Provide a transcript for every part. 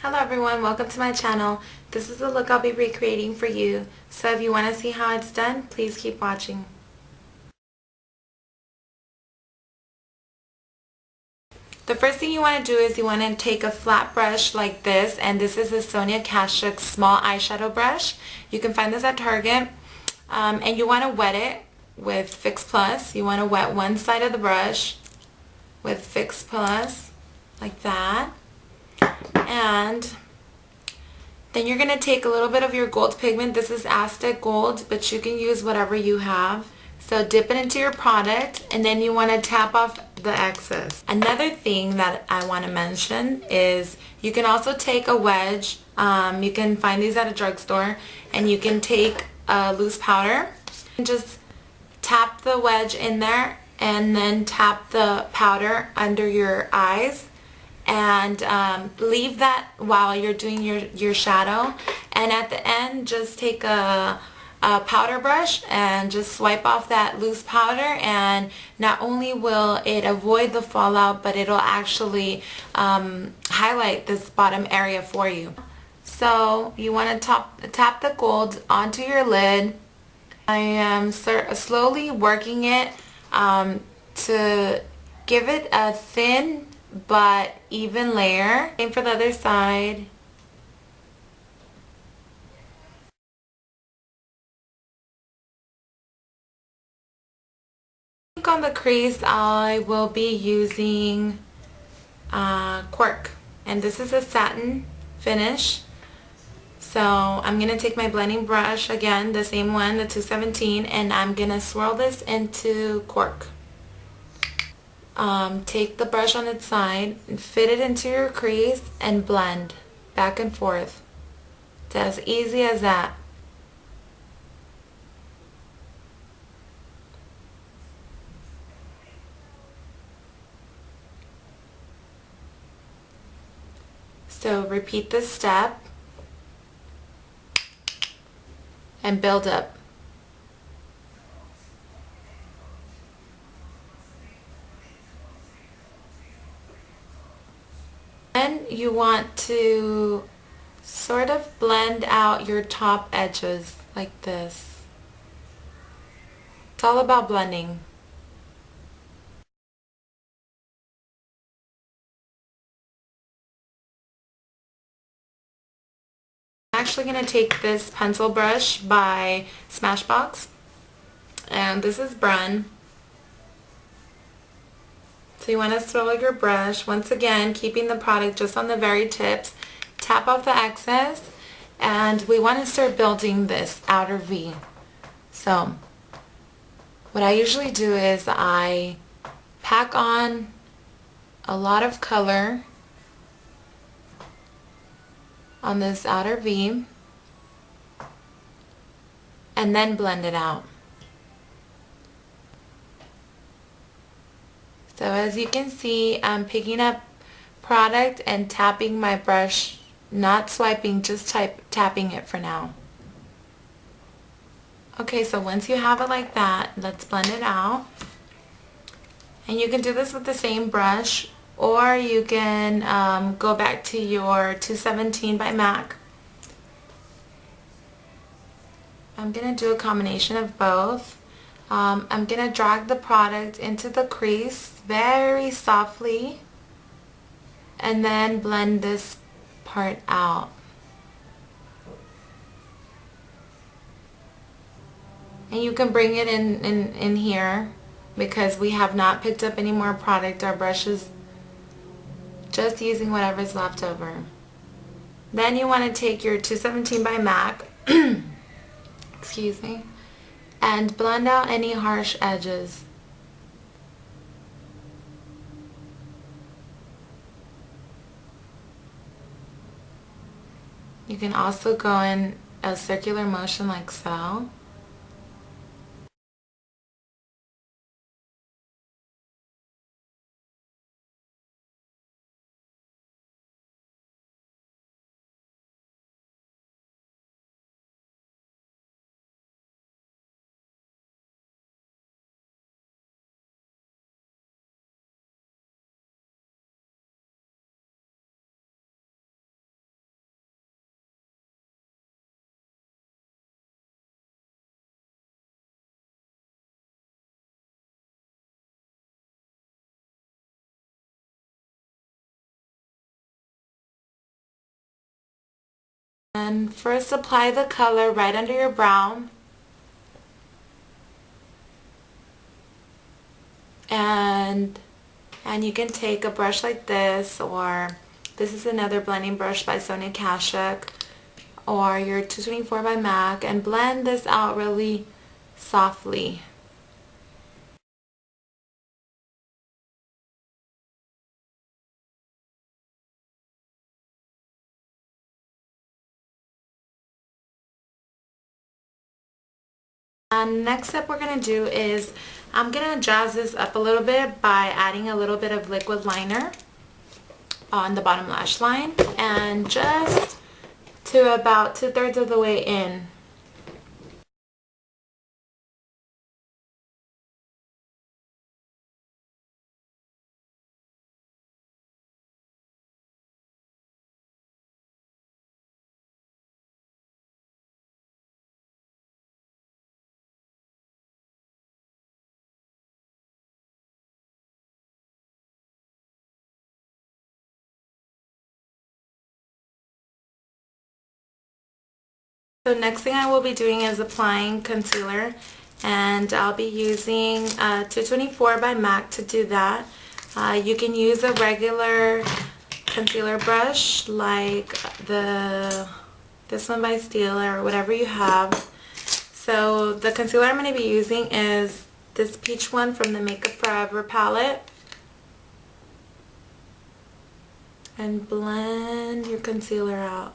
Hello everyone, welcome to my channel. This is the look I'll be recreating for you. So if you want to see how it's done, please keep watching. The first thing you want to do is you want to take a flat brush like this, and this is a Sonia Kashuk small eyeshadow brush. You can find this at Target. And you want to wet it with Fix Plus. You want to wet one side of the brush with Fix Plus like that. And then you're going to take a little bit of your gold pigment. This is Aztec Gold, but you can use whatever you have. So dip it into your product, and then you want to tap off the excess. Another thing that I want to mention is you can also take a wedge. You can find these at a drugstore, and you can take a loose powder and just tap the wedge in there, and then tap the powder under your eyes. And leave that while you're doing your shadow, and at the end just take a powder brush and just swipe off that loose powder, and not only will it avoid the fallout, but it'll actually highlight this bottom area for you. So you want to tap the gold onto your lid. I am slowly working it to give it a thin but even layer. Same for the other side. On the crease I will be using Cork, and this is a satin finish. So I'm going to take my blending brush, again the same one, the 217, and I'm going to swirl this into Cork. Take the brush on its side and fit it into your crease and blend back and forth. It's as easy as that. So repeat this step and build up. Then you want to sort of blend out your top edges like this. It's all about blending. I'm actually going to take this pencil brush by Smashbox, and this is Brun. So you want to swirl your brush, once again keeping the product just on the very tips, tap off the excess, and we want to start building this outer V. So what I usually do is I pack on a lot of color on this outer V and then blend it out. So as you can see, I'm picking up product and tapping my brush, not swiping, just tapping it for now. Okay, so once you have it like that, let's blend it out. And you can do this with the same brush, or you can go back to your 217 by MAC. I'm going to do a combination of both. I'm going to drag the product into the crease very softly and then blend this part out. And you can bring it in here because we have not picked up any more product. Our brush is just using whatever's left over. Then you want to take your 217 by MAC excuse me, and blend out any harsh edges. You can also go in a circular motion like so. And first apply the color right under your brow. And you can take a brush like this, or this is another blending brush by Sonia Kashuk, or your 224 by MAC, and blend this out really softly. And next step we're going to do is I'm going to jazz this up a little bit by adding a little bit of liquid liner on the bottom lash line, and just to about 2/3 of the way in. So next thing I will be doing is applying concealer, and I'll be using 224 by MAC to do that. You can use a regular concealer brush like this one by Stila or whatever you have. So the concealer I'm going to be using is this peach one from the Makeup Forever palette. And blend your concealer out.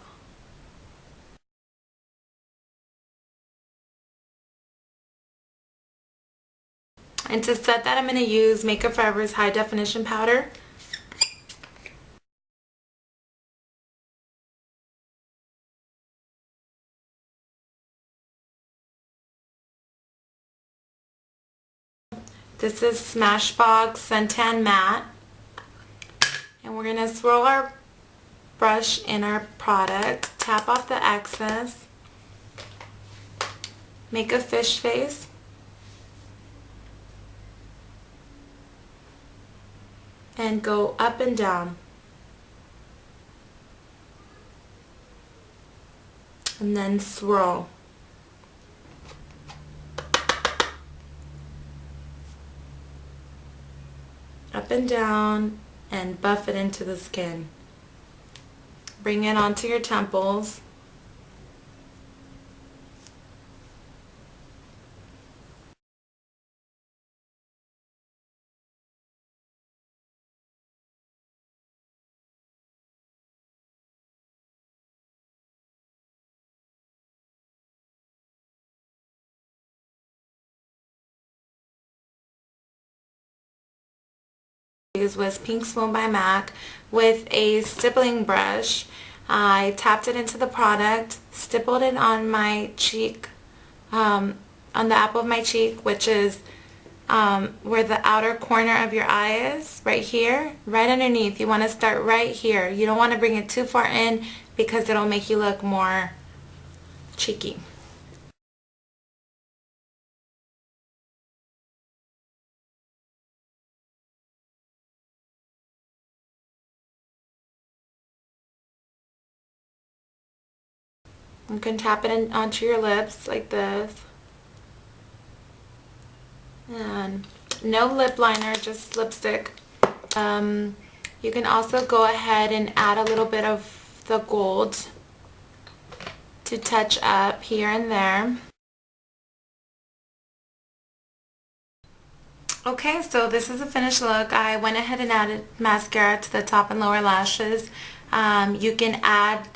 And to set that, I'm going to use Makeup Forever's High Definition Powder. This is Smashbox Suntan Matte. And we're going to swirl our brush in our product, tap off the excess, make a fish face, and go up and down. And then swirl. Up and down, and buff it into the skin. Bring it onto your temples. Was Pink Swoon by MAC with a stippling brush. I tapped it into the product, stippled it on my cheek, on the apple of my cheek, which is where the outer corner of your eye is, right here, right underneath. You want to start right here. You don't want to bring it too far in because it'll make you look more cheeky. You can tap it in onto your lips like this. And no lip liner, just lipstick. You can also go ahead and add a little bit of the gold to touch up here and there. Okay, so this is a finished look. I went ahead and added mascara to the top and lower lashes. You can add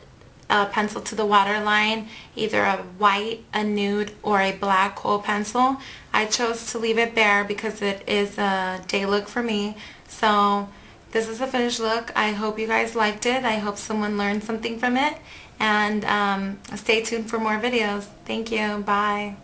a pencil to the waterline, either a white, a nude, or a black kohl pencil. I chose to leave it bare because it is a day look for me. So this is a finished look. I hope you guys liked it. I hope someone learned something from it. And stay tuned for more videos. Thank you. Bye.